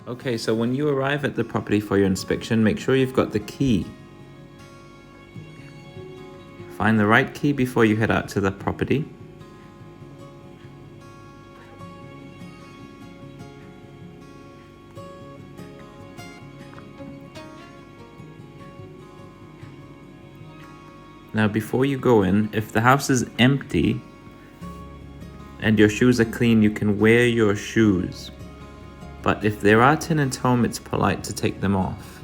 Okay, so when you arrive at the property for your inspection, make sure you've got the key. Find the right key before you head out to the property. Now before you go in, if the house is empty and your shoes are clean, you can wear your shoes. But if there are tenants home, it's polite to take them off.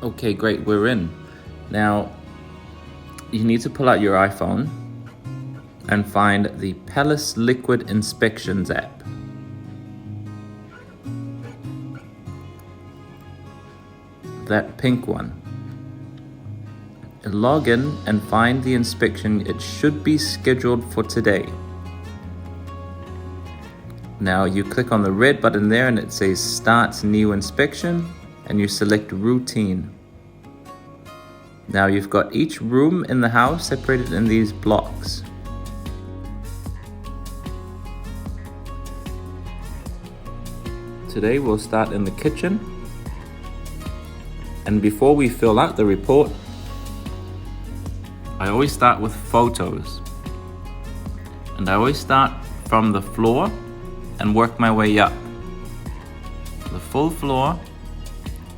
Okay, great, we're in. Now, you need to pull out your iPhone and find the Palace Liquid Inspections app. That pink one. Log in and find the inspection. It should be scheduled for today. Now you click on the red button there and it says Start New Inspection and you select Routine. Now you've got each room in the house separated in these blocks. Today we'll start in the kitchen. And before we fill out the report, I always start with photos. And I always start from the floor and work my way up. The full floor,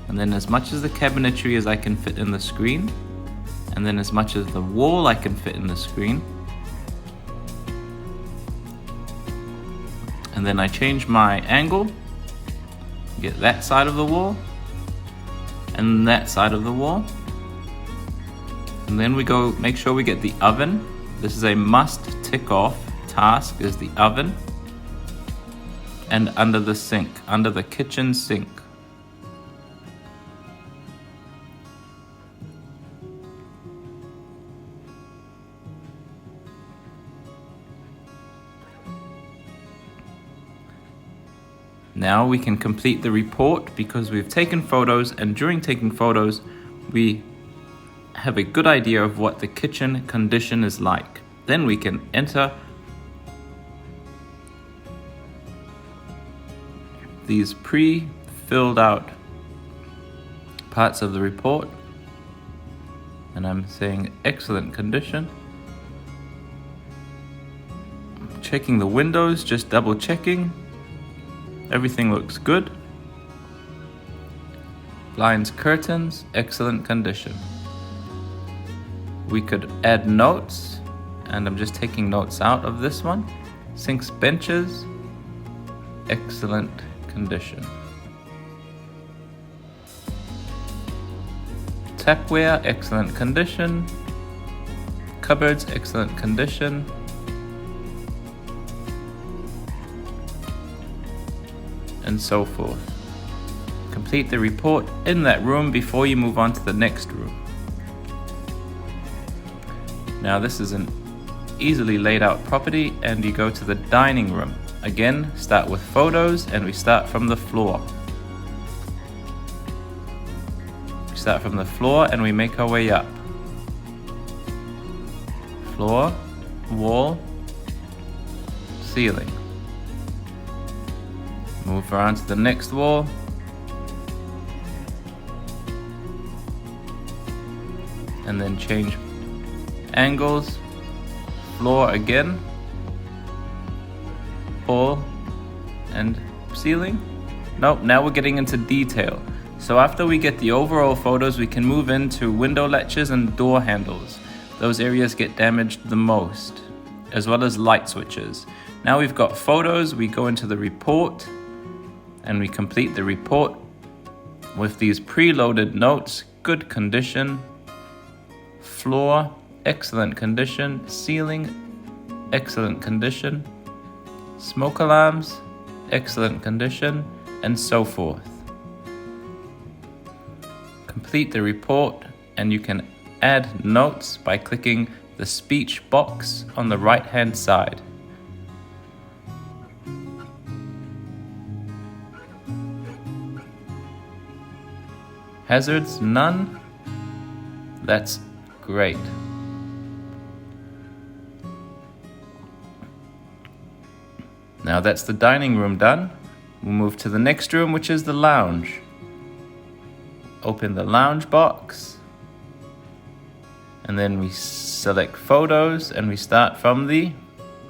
and then as much as the cabinetry as I can fit in the screen, and then as much as the wall I can fit in the screen. And then I change my angle, get that side of the wall, and that side of the wall. And then we go make sure we get the oven. This is a must tick off task, is the oven. And under the sink, under the kitchen sink. Now we can complete the report because we've taken photos, and during taking photos, we have a good idea of what the kitchen condition is like. Then we can enter these pre-filled out parts of the report. And I'm saying excellent condition. Checking the windows, just double checking. Everything looks good. Blinds, curtains, excellent condition. We could add notes, and I'm just taking notes out of this one. Sinks, benches, excellent condition. Tapware, excellent condition. Cupboards, excellent condition. And so forth. Complete the report in that room before you move on to the next room. Now this is an easily laid out property, and you go to the dining room. Again, start with photos, and we start from the floor. We start from the floor and we make our way up. Floor, wall, ceiling. Move around to the next wall. And then change angles. Floor again. Wall and ceiling. Nope, now we're getting into detail. So after we get the overall photos, we can move into window latches and door handles. Those areas get damaged the most, as well as light switches. Now we've got photos, we go into the report, and we complete the report with these preloaded notes. Good condition. Floor, excellent condition. Ceiling, excellent condition. Smoke alarms, excellent condition, and so forth. Complete the report, and you can add notes by clicking the speech box on the right hand side. Hazards, none. That's great. Now that's the dining room done. We'll move to the next room, which is the lounge. Open the lounge box. And then we select photos and we start from the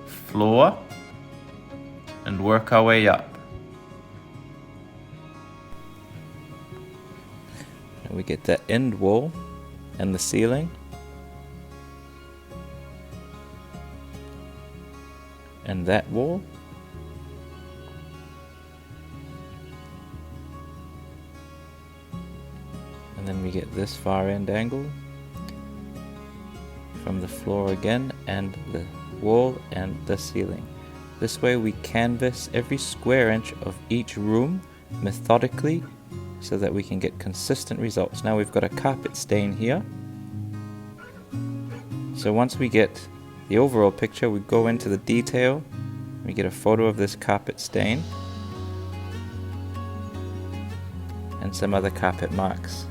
floor and work our way up. And we get the end wall and the ceiling. And that wall. And then we get this far end angle from the floor again, and the wall and the ceiling. This way we canvas every square inch of each room methodically so that we can get consistent results. Now we've got a carpet stain here. So once we get the overall picture, we go into the detail. We get a photo of this carpet stain and some other carpet marks.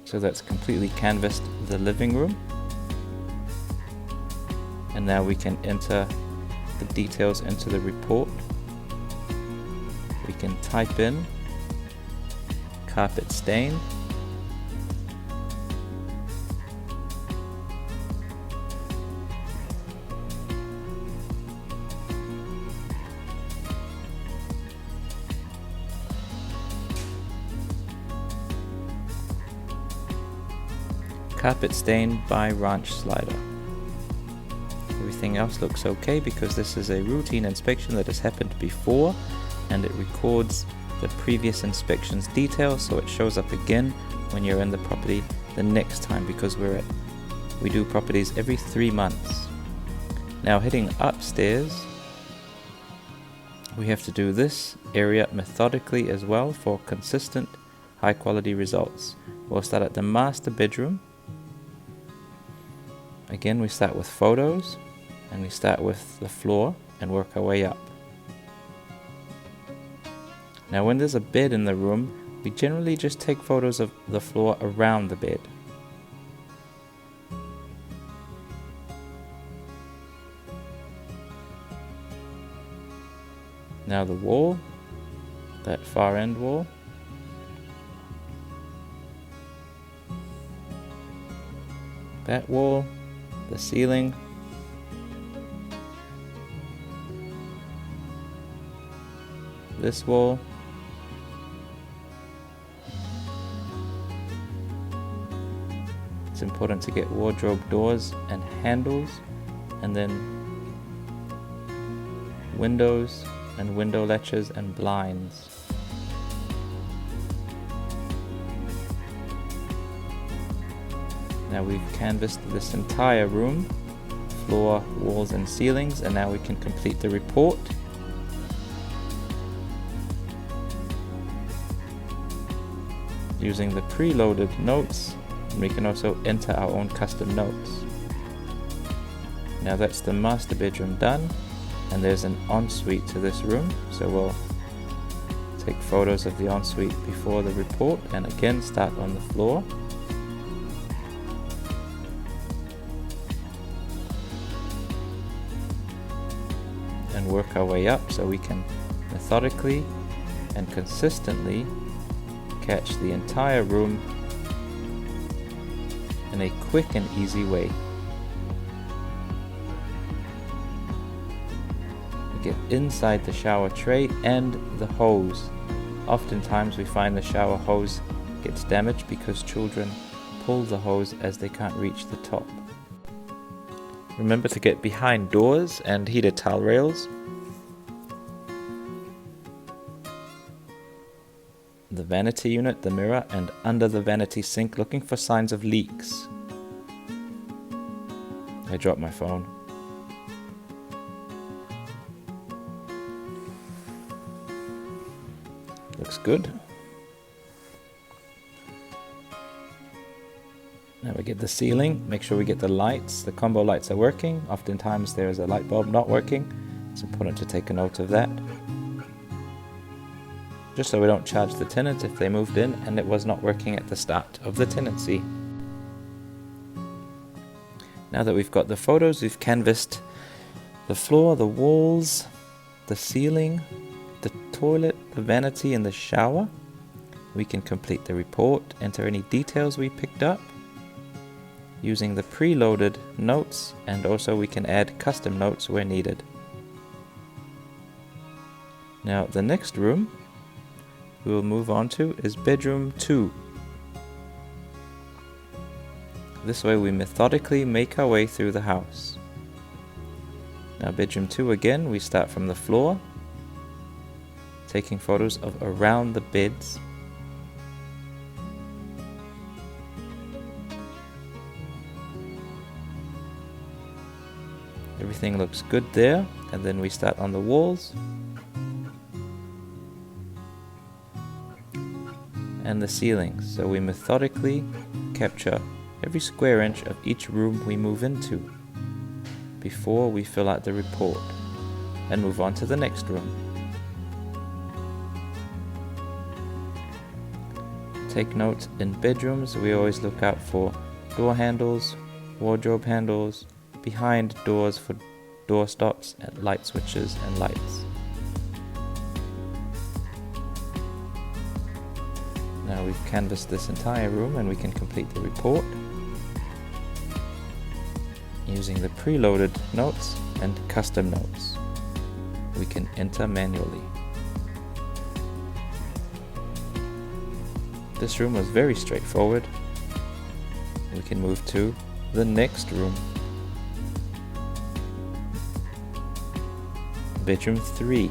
So that's completely canvassed the living room. And now we can enter the details into the report. We can type in carpet stain. Carpet stain by ranch slider. Everything else looks okay because this is a routine inspection that has happened before, and it records the previous inspection's details, so it shows up again when you're in the property the next time, because we do properties every 3 months. Now heading upstairs, we have to do this area methodically as well for consistent high quality results. We'll start at the master bedroom. Again, we start with photos and we start with the floor and work our way up. Now when there's a bed in the room, we generally just take photos of the floor around the bed. Now the wall, that far end wall. That wall, the ceiling, this wall, it's important to get wardrobe doors and handles, and then windows and window latches and blinds. Now we've canvassed this entire room, floor, walls and ceilings, and now we can complete the report. Using the preloaded notes, we can also enter our own custom notes. Now that's the master bedroom done, and there's an ensuite to this room, so we'll take photos of the ensuite before the report and again start on the floor. And work our way up so we can methodically and consistently catch the entire room in a quick and easy way. We get inside the shower tray and the hose. Oftentimes we find the shower hose gets damaged because children pull the hose as they can't reach the top. Remember to get behind doors and heated towel rails. The vanity unit, the mirror, and under the vanity sink, looking for signs of leaks. I dropped my phone. Looks good. Now we get the ceiling, make sure we get the lights. The combo lights are working. Oftentimes there's a light bulb not working. It's important to take a note of that, just so we don't charge the tenant if they moved in and it was not working at the start of the tenancy. Now that we've got the photos, we've canvassed the floor, the walls, the ceiling, the toilet, the vanity and the shower. We can complete the report, enter any details we picked up using the preloaded notes, and also we can add custom notes where needed. Now the next room we will move on to is bedroom 2. This way we methodically make our way through the house. Now bedroom 2 again, we start from the floor, taking photos of around the beds. Everything looks good there, and then we start on the walls and the ceiling. So we methodically capture every square inch of each room we move into before we fill out the report and move on to the next room. Take note, in bedrooms we always look out for door handles, wardrobe handles, behind doors for door stops, and light switches and lights. Now we've canvassed this entire room and we can complete the report using the preloaded notes and custom notes. We can enter manually. This room was very straightforward. We can move to the next room. Bedroom 3.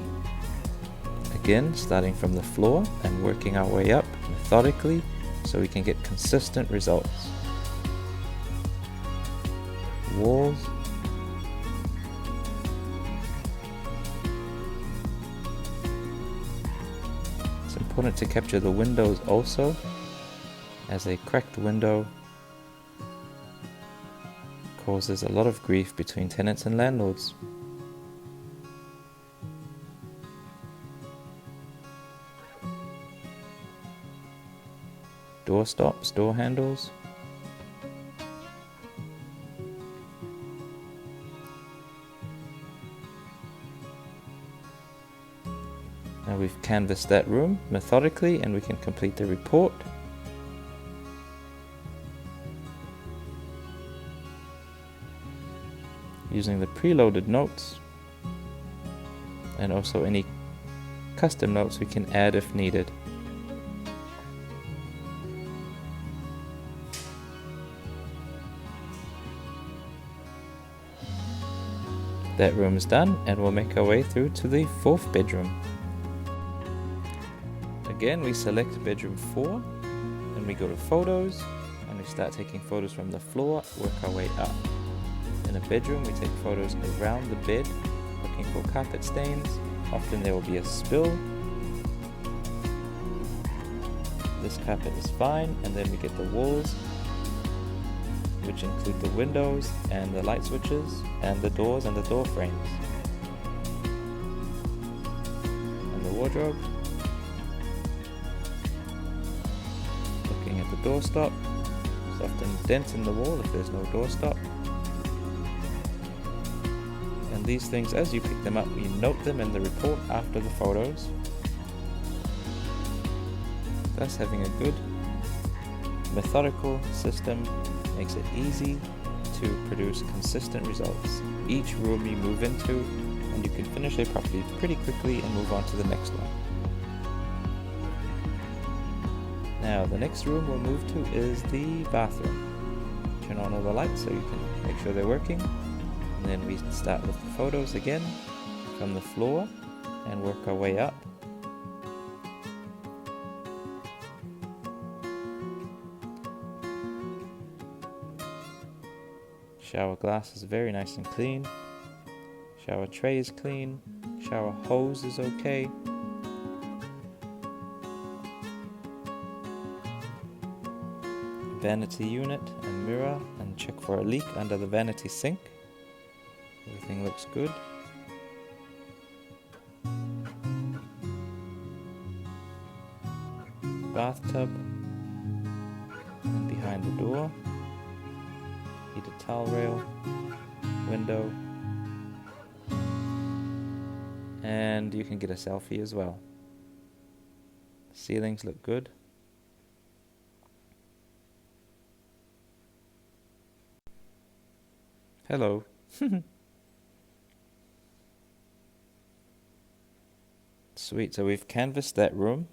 Again, starting from the floor and working our way up methodically so we can get consistent results. Walls, it's important to capture the windows also, as a cracked window causes a lot of grief between tenants and landlords. Door stops, door handles. Now we've canvassed that room methodically and we can complete the report. Using the preloaded notes and also any custom notes we can add if needed. That room is done and we'll make our way through to the 4th bedroom. Again, we select bedroom 4 and we go to photos and we start taking photos from the floor, work our way up. In a bedroom, we take photos around the bed, looking for carpet stains. Often there will be a spill. This carpet is fine, and then we get the walls, which include the windows and the light switches and the doors and the door frames. And the wardrobe. Looking at the doorstop. There's often dents in the wall if there's no doorstop. And these things, as you pick them up, you note them in the report after the photos. Thus, having a good methodical system makes it easy to produce consistent results. Each room you move into, and you can finish a property pretty quickly and move on to the next one. Now the next room we'll move to is the bathroom. Turn on all the lights so you can make sure they're working. And then we start with the photos again from the floor and work our way up. Shower glass is very nice and clean. Shower tray is clean. Shower hose is okay. vanity unit and mirror and check for a leak under the vanity sink. Everything looks good. Bathtub, and behind the door, heated towel rail, window, and you can get a selfie as well. Ceilings look good. Hello. Sweet, so we've canvassed that room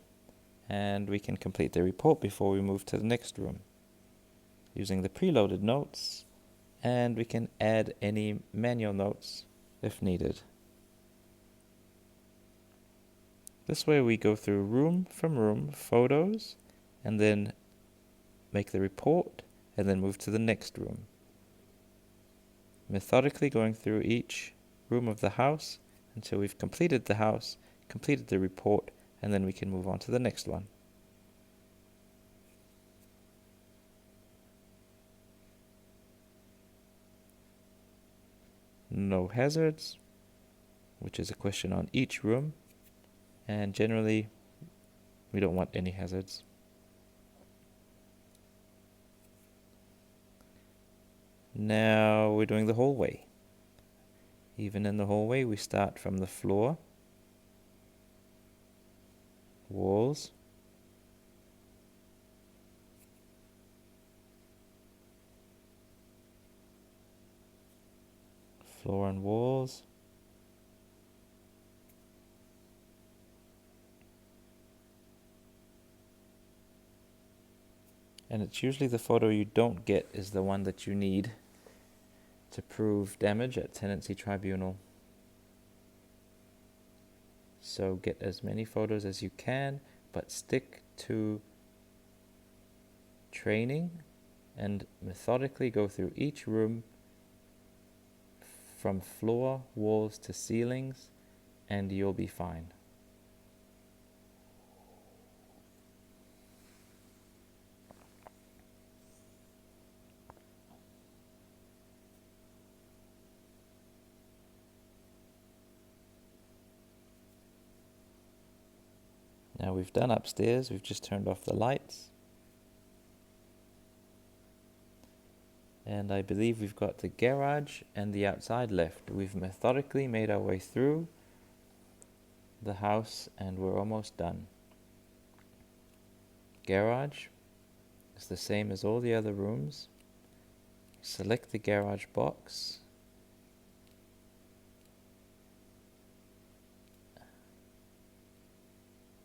and we can complete the report before we move to the next room using the preloaded notes, and we can add any manual notes if needed. This way we go through room from room, photos, and then make the report and then move to the next room. Methodically going through each room of the house until we've completed the house, completed the report, and then we can move on to the next one. No hazards, which is a question on each room, and generally we don't want any hazards. Now we're doing the hallway. Even in the hallway, we start from the floor, walls, floor and walls, and it's usually the photo you don't get is the one that you need to prove damage at tenancy tribunal. So get as many photos as you can, but stick to training and methodically go through each room from floor, walls to ceilings, and you'll be fine. Now we've done upstairs, we've just turned off the lights. And I believe we've got the garage and the outside left. We've methodically made our way through the house and we're almost done. Garage is the same as all the other rooms. Select the garage box.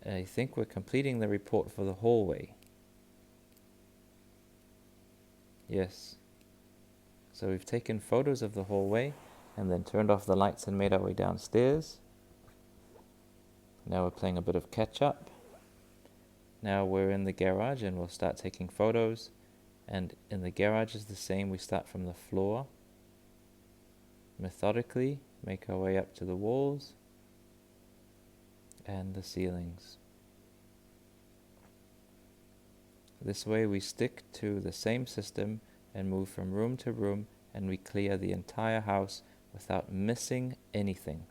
I think we're completing the report for the hallway. Yes. So we've taken photos of the hallway and then turned off the lights and made our way downstairs. Now we're playing a bit of catch up. Now we're in the garage and we'll start taking photos. And in the garage is the same. We start from the floor. Methodically make our way up to the walls and the ceilings. This way we stick to the same system and move from room to room, and we clear the entire house without missing anything.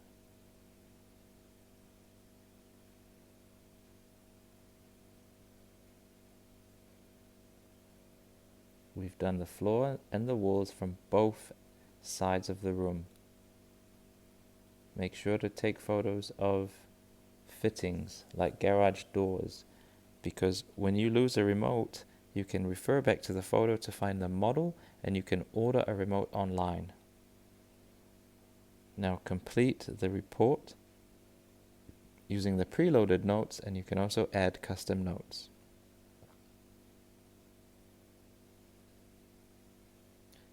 We've done the floor and the walls from both sides of the room. Make sure to take photos of fittings like garage doors, because when you lose a remote, you can refer back to the photo to find the model and you can order a remote online. Now complete the report using the preloaded notes, and you can also add custom notes.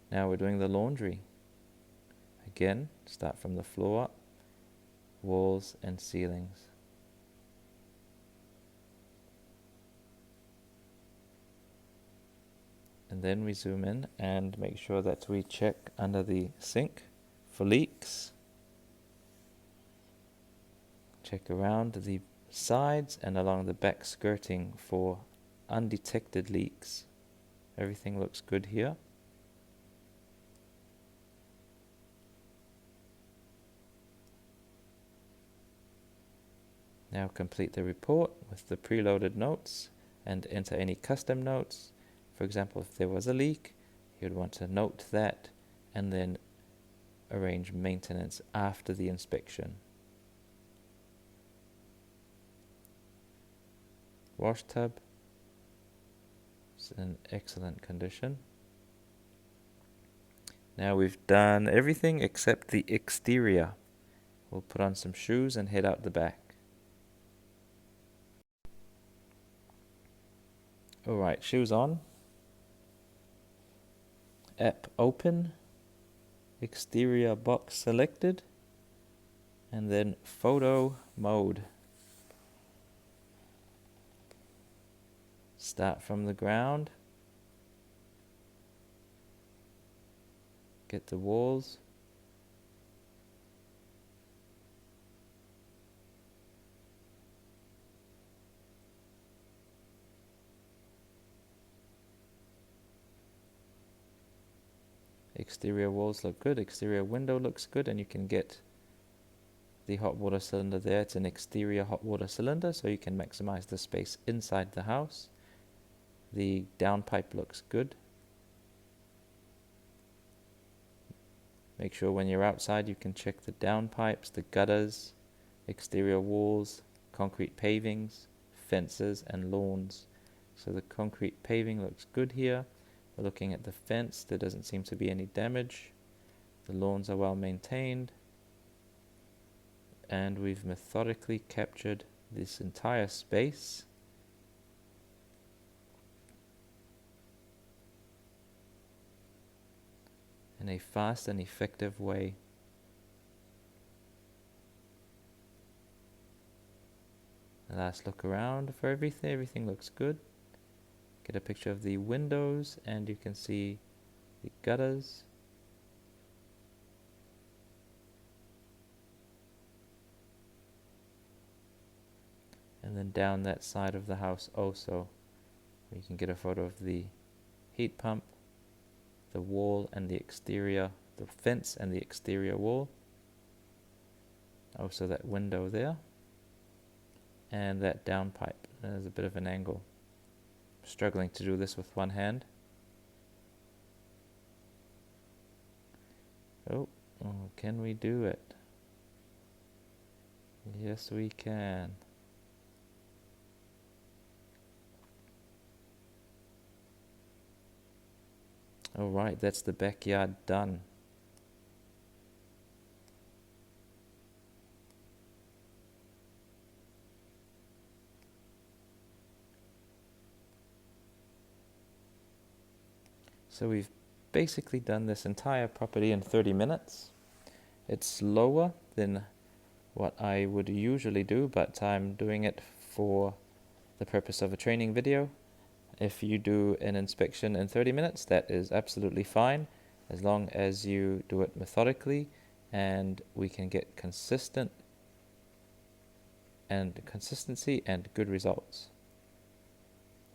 Now we're doing the laundry. Again, start from the floor, walls and ceilings. And then we zoom in and make sure that we check under the sink for leaks. Check around the sides and along the back skirting for undetected leaks. Everything looks good here. Now complete the report with the preloaded notes and enter any custom notes. For example, if there was a leak, you'd want to note that and then arrange maintenance after the inspection. Wash tub is in excellent condition. Now we've done everything except the exterior. We'll put on some shoes and head out the back. Alright, shoes on. App open. Exterior box selected. And then photo mode. Start from the ground. Get the walls. Exterior walls look good, exterior window looks good, and you can get the hot water cylinder there. It's an exterior hot water cylinder, so you can maximize the space inside the house. The downpipe looks good. Make sure when you're outside you can check the downpipes, the gutters, exterior walls, concrete pavings, fences and lawns. So the concrete paving looks good here. We're looking at the fence, there doesn't seem to be any damage. The lawns are well maintained. And we've methodically captured this entire space. In a fast and effective way. A last look around for everything. Everything looks good. Get a picture of the windows and you can see the gutters. And then down that side of the house also, you can get a photo of the heat pump, the wall and the exterior, the fence and the exterior wall. Also that window there. And that downpipe. There's a bit of an angle. Struggling to do this with one hand. Oh, can we do it? Yes, we can. Alright, that's the backyard done. So we've basically done this entire property in 30 minutes. It's slower than what I would usually do, but I'm doing it for the purpose of a training video. If you do an inspection in 30 minutes, that is absolutely fine, as long as you do it methodically and we can get consistency and good results.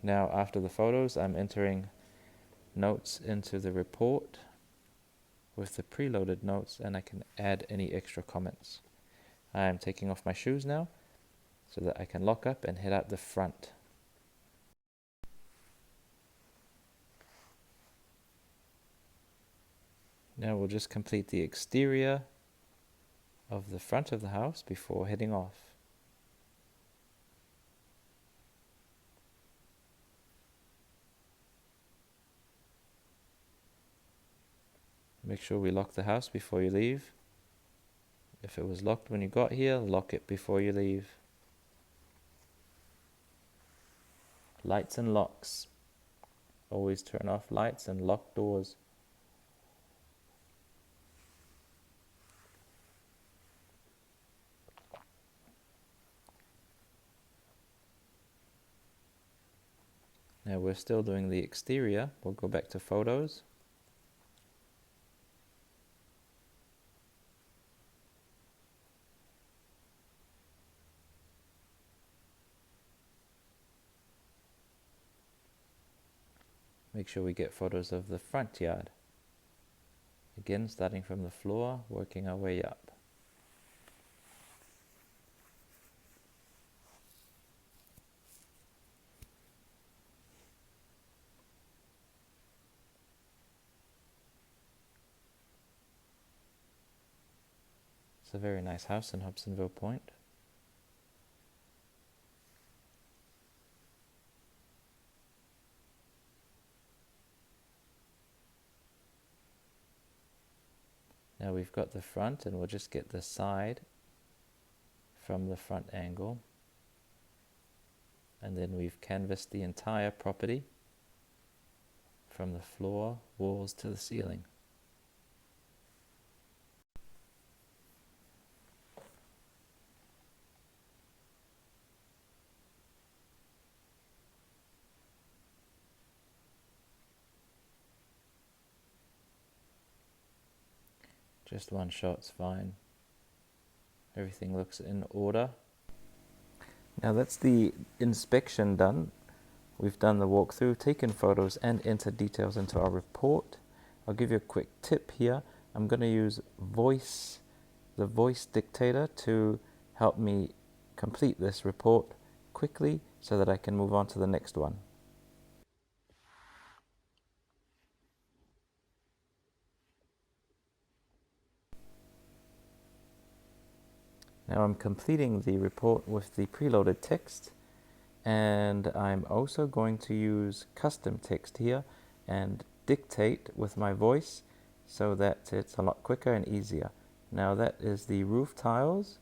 Now, after the photos, I'm entering notes into the report with the preloaded notes, and I can add any extra comments. I am taking off my shoes now so that I can lock up and head out the front. Now we'll just complete the exterior of the front of the house before heading off. Make sure we lock the house before you leave. If it was locked when you got here, lock it before you leave. Lights and locks. Always turn off lights and lock doors. Now we're still doing the exterior. We'll go back to photos. make sure we get photos of the front yard. Again, starting from the floor, working our way up. It's a very nice house in Hobsonville Point. Now we've got the front, and we'll just get the side from the front angle. And then we've canvassed the entire property from the floor, walls to the ceiling. Just one shot's fine. Everything looks in order. Now that's the inspection done. We've done the walkthrough, taken photos, and entered details into our report. I'll give you a quick tip here. I'm going to use the voice dictator to help me complete this report quickly so that I can move on to the next one. Now I'm completing the report with the preloaded text, and I'm also going to use custom text here and dictate with my voice so that it's a lot quicker and easier. Now that is the roof tiles.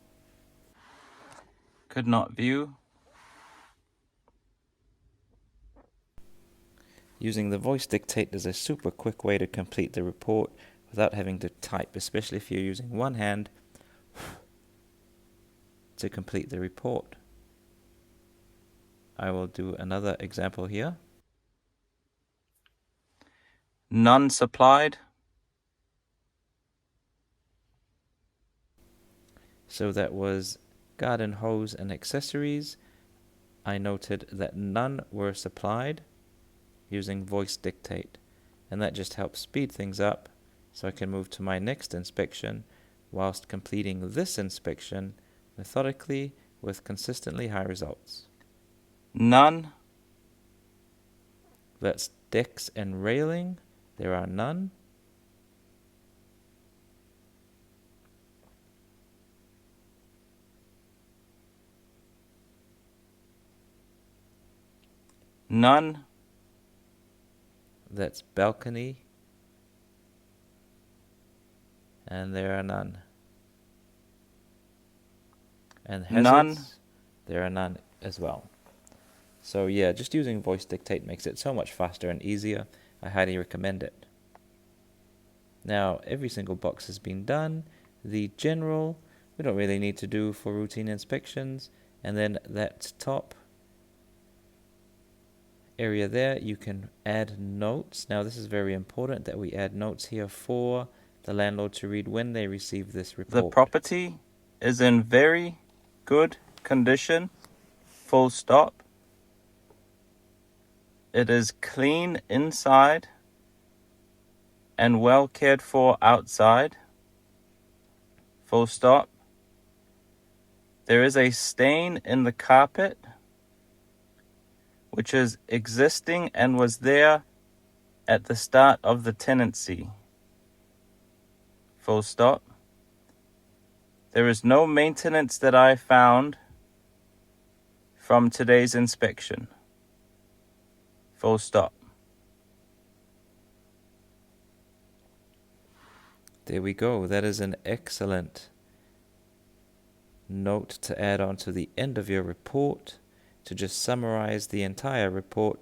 Could not view. Using the voice dictate is a super quick way to complete the report without having to type, especially if you're using one hand to complete the report. I will do another example here. None supplied. So that was garden hose and accessories. I noted that none were supplied using voice dictate, and that just helps speed things up so I can move to my next inspection whilst completing this inspection methodically with consistently high results. None. That's decks and railing. There are none. None. That's balcony. And there are none. And hazards, none. There are none as well. So yeah, just using voice dictate makes it so much faster and easier. I highly recommend it. Now every single box has been done. The general, we don't really need to do for routine inspections. And then that top area there, you can add notes. Now this is very important that we add notes here for the landlord to read when they receive this report. The property is in very good condition, full stop. It is clean inside and well cared for outside, full stop. There is a stain in the carpet, which is existing and was there at the start of the tenancy, full stop. There is no maintenance that I found from today's inspection, full stop. There we go. That is an excellent note to add on to the end of your report, to just summarize the entire report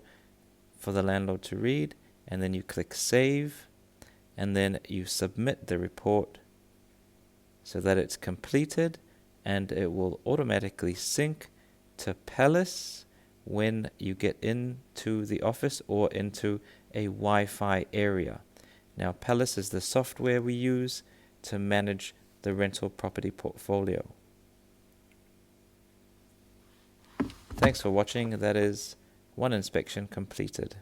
for the landlord to read, and then you click save, and then you submit the report so that it's completed, and it will automatically sync to Palace when you get into the office or into a Wi-Fi area. Now Palace is the software we use to manage the rental property portfolio. Thanks for watching. That is one inspection completed.